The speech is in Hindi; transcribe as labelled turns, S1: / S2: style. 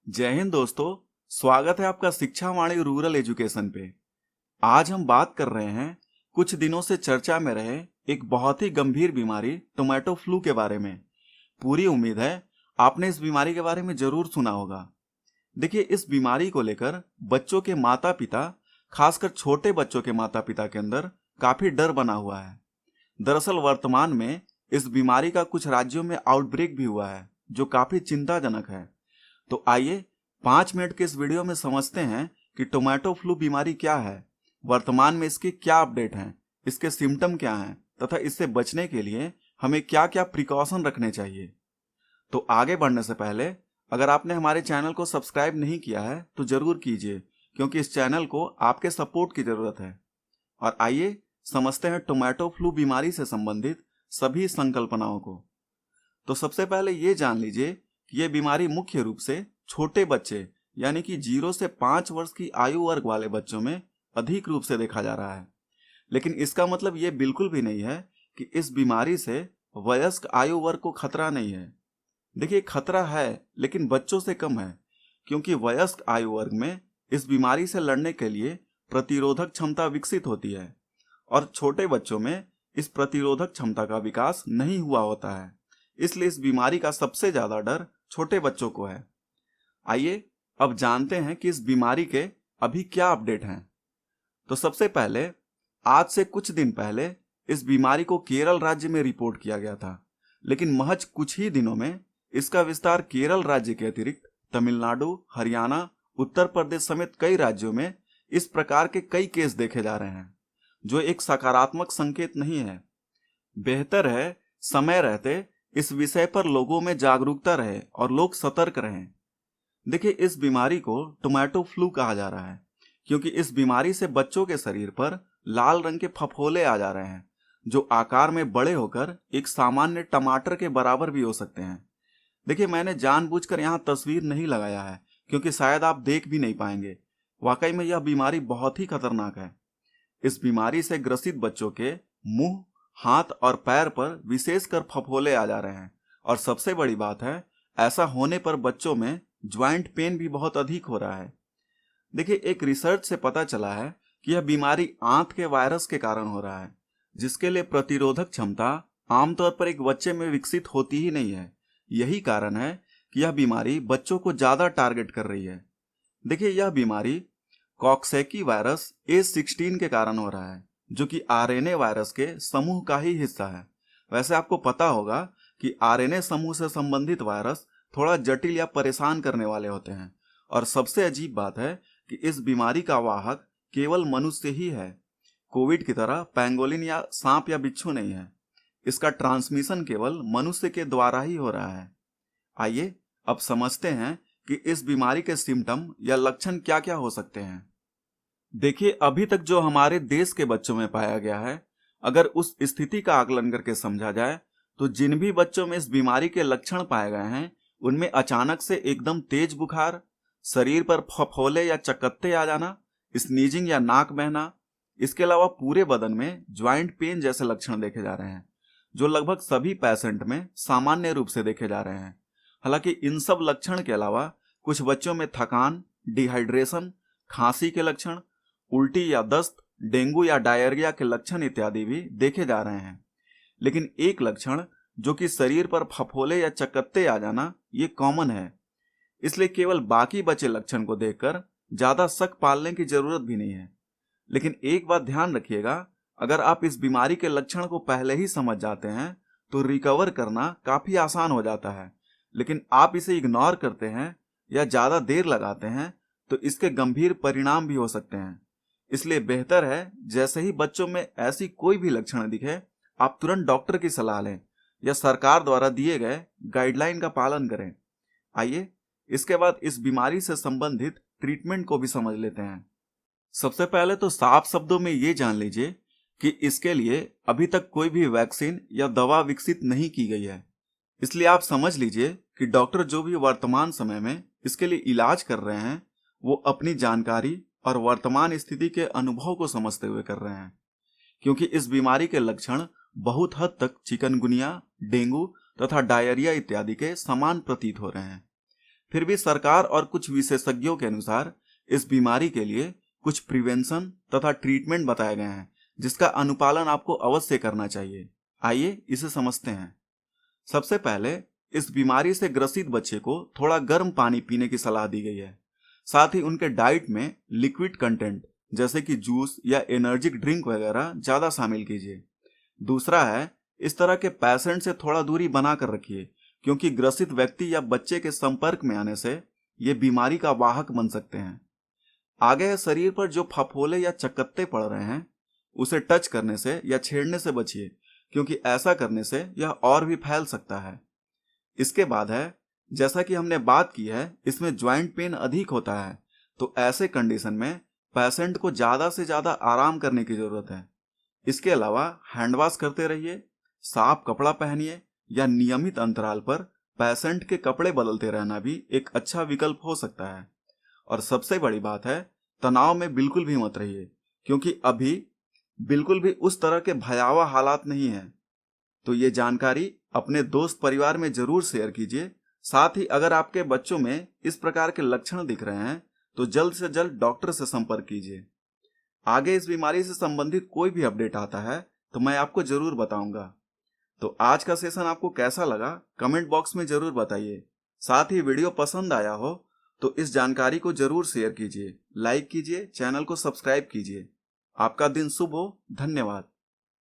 S1: जय हिंद दोस्तों। स्वागत है आपका शिक्षा वाणी रूरल एजुकेशन पे। आज हम बात कर रहे हैं कुछ दिनों से चर्चा में रहे एक बहुत ही गंभीर बीमारी टोमेटो फ्लू के बारे में। पूरी उम्मीद है आपने इस बीमारी के बारे में जरूर सुना होगा। देखिए, इस बीमारी को लेकर बच्चों के माता पिता, खासकर छोटे बच्चों के माता पिता के अंदर काफी डर बना हुआ है। दरअसल वर्तमान में इस बीमारी का कुछ राज्यों में आउटब्रेक भी हुआ है, जो काफी चिंताजनक है। तो आइए 5 मिनट के इस वीडियो में समझते हैं कि टोमेटो फ्लू बीमारी क्या है, वर्तमान में इसके क्या अपडेट हैं, इसके सिम्टम क्या हैं तथा इससे बचने के लिए हमें क्या क्या प्रिकॉशन रखने चाहिए। तो आगे बढ़ने से पहले अगर आपने हमारे चैनल को सब्सक्राइब नहीं किया है तो जरूर कीजिए, क्योंकि इस चैनल को आपके सपोर्ट की जरूरत है। और आइए समझते हैं टोमेटो फ्लू बीमारी से संबंधित सभी संकल्पनाओं को। तो सबसे पहले ये जान लीजिए कि यह बीमारी मुख्य रूप से छोटे बच्चे यानी कि 0 से 5 वर्ष की आयु वर्ग वाले बच्चों में अधिक रूप से देखा जा रहा है। लेकिन इसका मतलब ये बिल्कुल भी नहीं है कि इस बीमारी से वयस्क आयु वर्ग को खतरा नहीं है। देखिए, खतरा है लेकिन बच्चों से कम है, क्योंकि वयस्क आयु वर्ग में इस बीमारी से लड़ने के लिए प्रतिरोधक क्षमता विकसित होती है और छोटे बच्चों में इस प्रतिरोधक क्षमता का विकास नहीं हुआ होता है। इसलिए इस बीमारी का सबसे ज्यादा डर छोटे बच्चों को है। आइए अब जानते हैं कि इस बीमारी के अभी क्या अपडेट हैं। तो सबसे पहले, आज से कुछ दिन पहले इस बीमारी को केरल राज्य में रिपोर्ट किया गया था, लेकिन महज कुछ ही दिनों में इसका विस्तार केरल राज्य के अतिरिक्त तमिलनाडु, हरियाणा, उत्तर प्रदेश समेत कई राज्यों में इस प्रकार के कई केस देखे जा रहे हैं, जो एक सकारात्मक संकेत नहीं है। बेहतर है समय रहते इस विषय पर लोगों में जागरूकता रहे और लोग सतर्क रहें। देखिए, इस बीमारी को टोमेटो फ्लू कहा जा रहा है क्योंकि इस बीमारी से बच्चों के शरीर पर लाल रंग के फफोले आ जा रहे हैं, जो आकार में बड़े होकर एक सामान्य टमाटर के बराबर भी हो सकते हैं। देखिए, मैंने जानबूझकर यहाँ तस्वीर नहीं लगाया है क्योंकि शायद आप देख भी नहीं पाएंगे। वाकई में यह बीमारी बहुत ही खतरनाक है। इस बीमारी से ग्रसित बच्चों के मुंह, हाथ और पैर पर विशेषकर फफोले आ जा रहे हैं और सबसे बड़ी बात है, ऐसा होने पर बच्चों में ज्वाइंट पेन भी बहुत अधिक हो रहा है। देखिए, एक रिसर्च से पता चला है कि यह बीमारी आंत के वायरस के कारण हो रहा है, जिसके लिए प्रतिरोधक क्षमता आमतौर पर एक बच्चे में विकसित होती ही नहीं है। यही कारण है कि यह बीमारी बच्चों को ज्यादा टारगेट कर रही है। देखिए, यह बीमारी कॉक्सैकी वायरस A16 के कारण हो रहा है, जो कि आरएनए वायरस के समूह का ही हिस्सा है। वैसे आपको पता होगा कि आरएनए समूह से संबंधित वायरस थोड़ा जटिल या परेशान करने वाले होते हैं। और सबसे अजीब बात है कि इस बीमारी का वाहक केवल मनुष्य ही है। कोविड की तरह पैंगोलिन या सांप या बिच्छू नहीं है। इसका ट्रांसमिशन केवल मनुष्य के द्वारा ही हो रहा है। आइए अब समझते हैं कि इस बीमारी के सिम्टम या लक्षण क्या क्या हो सकते हैं। देखिए, अभी तक जो हमारे देश के बच्चों में पाया गया है, अगर उस स्थिति का आकलन करके समझा जाए तो जिन भी बच्चों में इस बीमारी के लक्षण पाए गए हैं, उनमें अचानक से एकदम तेज बुखार, शरीर पर फफोले या चकत्ते आ जाना, स्नीजिंग या नाक बहना, इसके अलावा पूरे बदन में ज्वाइंट पेन जैसे लक्षण देखे जा रहे हैं, जो लगभग सभी पेशेंट में सामान्य रूप से देखे जा रहे हैं। हालांकि इन सब लक्षण के अलावा कुछ बच्चों में थकान, डिहाइड्रेशन, खांसी के लक्षण, उल्टी या दस्त, डेंगू या डायरिया के लक्षण इत्यादि भी देखे जा रहे हैं। लेकिन एक लक्षण जो कि शरीर पर फफोले या चकत्ते आ जाना, ये कॉमन है। इसलिए केवल बाकी बचे लक्षण को देखकर ज्यादा शक पालने की जरूरत भी नहीं है। लेकिन एक बात ध्यान रखिएगा, अगर आप इस बीमारी के लक्षण को पहले ही समझ जाते हैं तो रिकवर करना काफी आसान हो जाता है। लेकिन आप इसे इग्नोर करते हैं या ज्यादा देर लगाते हैं तो इसके गंभीर परिणाम भी हो सकते हैं। इसलिए बेहतर है जैसे ही बच्चों में ऐसी कोई भी लक्षण दिखे, आप तुरंत डॉक्टर की सलाह लें या सरकार द्वारा दिए गए गाइडलाइन का पालन करें। आइए इसके बाद इस बीमारी से संबंधित ट्रीटमेंट को भी समझ लेते हैं। सबसे पहले तो साफ शब्दों में ये जान लीजिए कि इसके लिए अभी तक कोई भी वैक्सीन या दवा विकसित नहीं की गई है। इसलिए आप समझ लीजिए कि डॉक्टर जो भी वर्तमान समय में इसके लिए इलाज कर रहे हैं, वो अपनी जानकारी और वर्तमान स्थिति के अनुभव को समझते हुए कर रहे हैं, क्योंकि इस बीमारी के लक्षण बहुत हद तक चिकनगुनिया, डेंगू तथा डायरिया इत्यादि के समान प्रतीत हो रहे हैं। फिर भी सरकार और कुछ विशेषज्ञों के अनुसार इस बीमारी के लिए कुछ प्रिवेंशन तथा ट्रीटमेंट बताए गए हैं, जिसका अनुपालन आपको अवश्य करना चाहिए। आइए इसे समझते हैं। सबसे पहले इस बीमारी से ग्रसित बच्चे को थोड़ा गर्म पानी पीने की सलाह दी गई है। साथ ही उनके डाइट में लिक्विड कंटेंट जैसे कि जूस या एनर्जिक ड्रिंक वगैरह ज्यादा शामिल कीजिए। दूसरा है, इस तरह के पेशेंट से थोड़ा दूरी बनाकर रखिए, क्योंकि ग्रसित व्यक्ति या बच्चे के संपर्क में आने से ये बीमारी का वाहक बन सकते हैं। आगे है, शरीर पर जो फफोले या चकत्ते पड़ रहे हैं उसे टच करने से या छेड़ने से बचिए, क्योंकि ऐसा करने से यह और भी फैल सकता है। इसके बाद है, जैसा कि हमने बात की है, इसमें ज्वाइंट पेन अधिक होता है, तो ऐसे कंडीशन में पेशेंट को ज्यादा से ज्यादा आराम करने की जरूरत है। इसके अलावा हैंड वॉश करते रहिए, साफ कपड़ा पहनिए या नियमित अंतराल पर पेशेंट के कपड़े बदलते रहना भी एक अच्छा विकल्प हो सकता है। और सबसे बड़ी बात है, तनाव में बिल्कुल भी मत रहिए, क्योंकि अभी बिल्कुल भी उस तरह के भयावह हालात नहीं है। तो ये जानकारी अपने दोस्त परिवार में जरूर शेयर कीजिए। साथ ही अगर आपके बच्चों में इस प्रकार के लक्षण दिख रहे हैं तो जल्द से जल्द डॉक्टर से संपर्क कीजिए। आगे इस बीमारी से संबंधित कोई भी अपडेट आता है तो मैं आपको जरूर बताऊंगा। तो आज का सेशन आपको कैसा लगा कमेंट बॉक्स में जरूर बताइए। साथ ही वीडियो पसंद आया हो तो इस जानकारी को जरूर शेयर कीजिए, लाइक कीजिए, चैनल को सब्सक्राइब कीजिए। आपका दिन शुभ हो। धन्यवाद।